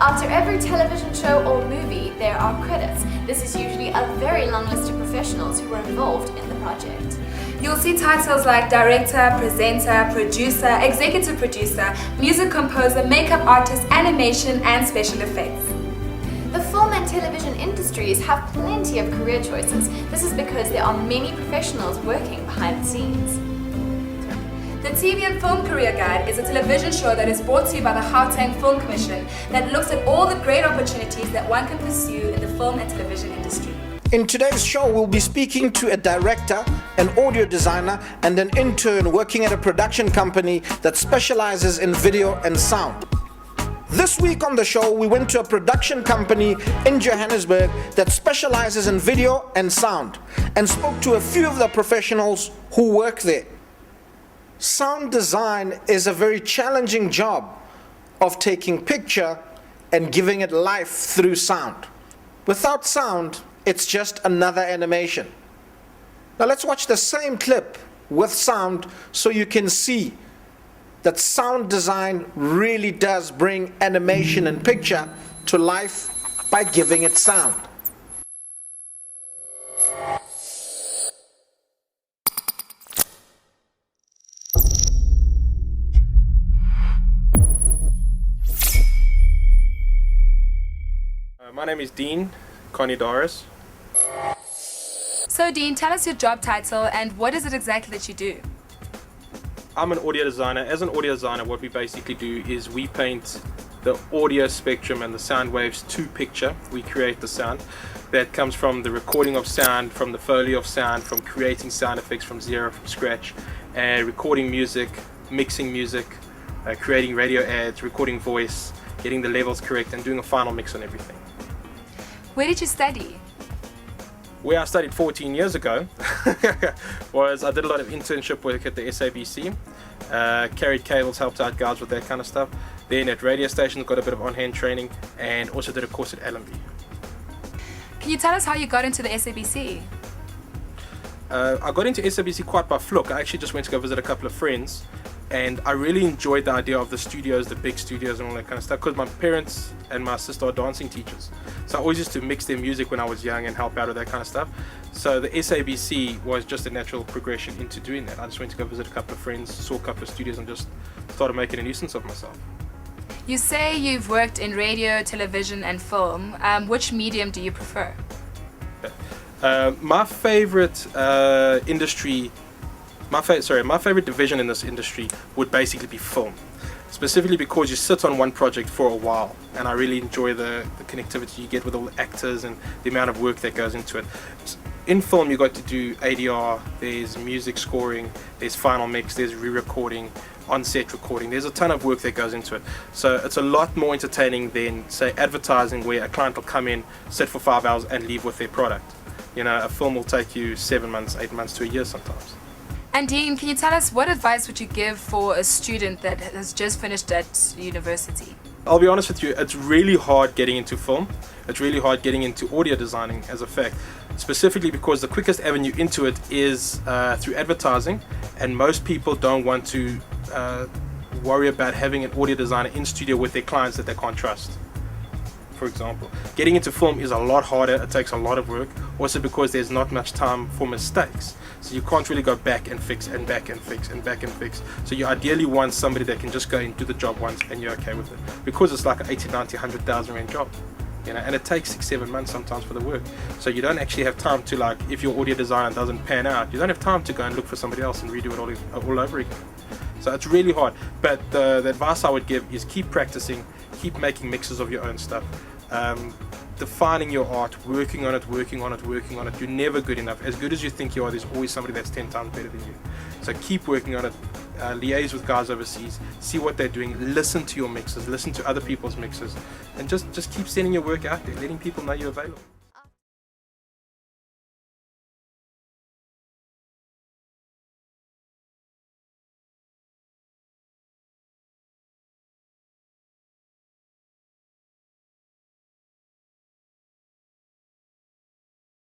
After every television show or movie, there are credits. This is usually a very long list of professionals who were involved in the project. You'll see titles like director, presenter, producer, executive producer, music composer, makeup artist, animation, and special effects. The film and television industries have plenty of career choices. This is because there are many professionals working behind the scenes. The TV and Film Career Guide is a television show that is brought to you by the Gauteng Film Commission that looks at all the great opportunities that one can pursue in the film and television industry. In today's show, we'll be speaking to a director, an audio designer, and an intern working at a production company that specializes in video and sound. This week on the show, we went to a production company in Johannesburg that specializes in video and sound and spoke to a few of the professionals who work there. Sound design is a very challenging job of taking picture and giving it life through sound. Without sound, it's just another animation. Now let's watch the same clip with sound so you can see that sound design really does bring animation and picture to life by giving it sound. My name is Dean Conidaris. So Dean, tell us your job title and what is it exactly that you do? I'm an audio designer. As an audio designer, what we basically do is we paint the audio spectrum and the sound waves to picture. We create the sound that comes from the recording of sound, from the foley of sound, from creating sound effects from zero, from scratch, and recording music, mixing music, creating radio ads, recording voice, getting the levels correct, and doing a final mix on everything. Where did you study? Where I studied 14 years ago was I did a lot of internship work at the SABC, carried cables, helped out guys with that kind of stuff. Then at radio stations got a bit of on-hand training and also did a course at Allenby. Can you tell us how you got into the SABC? I got into SABC quite by fluke. I actually just went to go visit a couple of friends and I really enjoyed the idea of the studios, the big studios and all that kind of stuff, because my parents and my sister are dancing teachers. So I always used to mix their music when I was young and help out with that kind of stuff. So the SABC was just a natural progression into doing that. I just went to go visit a couple of friends, saw a couple of studios and just started making a nuisance of myself. You say you've worked in radio, television and film. Which medium do you prefer? My favorite my favorite division in this industry would basically be film, specifically because you sit on one project for a while and I really enjoy the connectivity you get with all the actors and the amount of work that goes into it. In film you got to do ADR, there's music scoring, there's final mix, there's re-recording, on-set recording, there's a ton of work that goes into it. So it's a lot more entertaining than say advertising where a client will come in, sit for 5 hours and leave with their product. You know, a film will take you 7 months, 8 months to a year sometimes. And Dean, can you tell us what advice would you give for a student that has just finished at university? I'll be honest with you, it's really hard getting into film. It's really hard getting into audio designing as a fact, specifically because the quickest avenue into it is through advertising, and most people don't want to worry about having an audio designer in studio with their clients that they can't trust. For example, getting into film is a lot harder, it takes a lot of work, also because there's not much time for mistakes. So you can't really go back and fix and back and fix and back and fix. So you ideally want somebody that can just go and do the job once and you're okay with it. Because it's like an 80, 90, 100,000 rand job. You know, and it takes 6, 7 months sometimes for the work. So you don't actually have time to, like, if your audio designer doesn't pan out, you don't have time to go and look for somebody else and redo it all over again. So it's really hard. But the advice I would give is keep practicing, keep making mixes of your own stuff. Defining your art, working on it. You're never good enough. As good as you think you are, there's always somebody that's 10 times better than you. So keep working on it, liaise with guys overseas, see what they're doing, listen to your mixes, listen to other people's mixes, and just keep sending your work out there, letting people know you're available.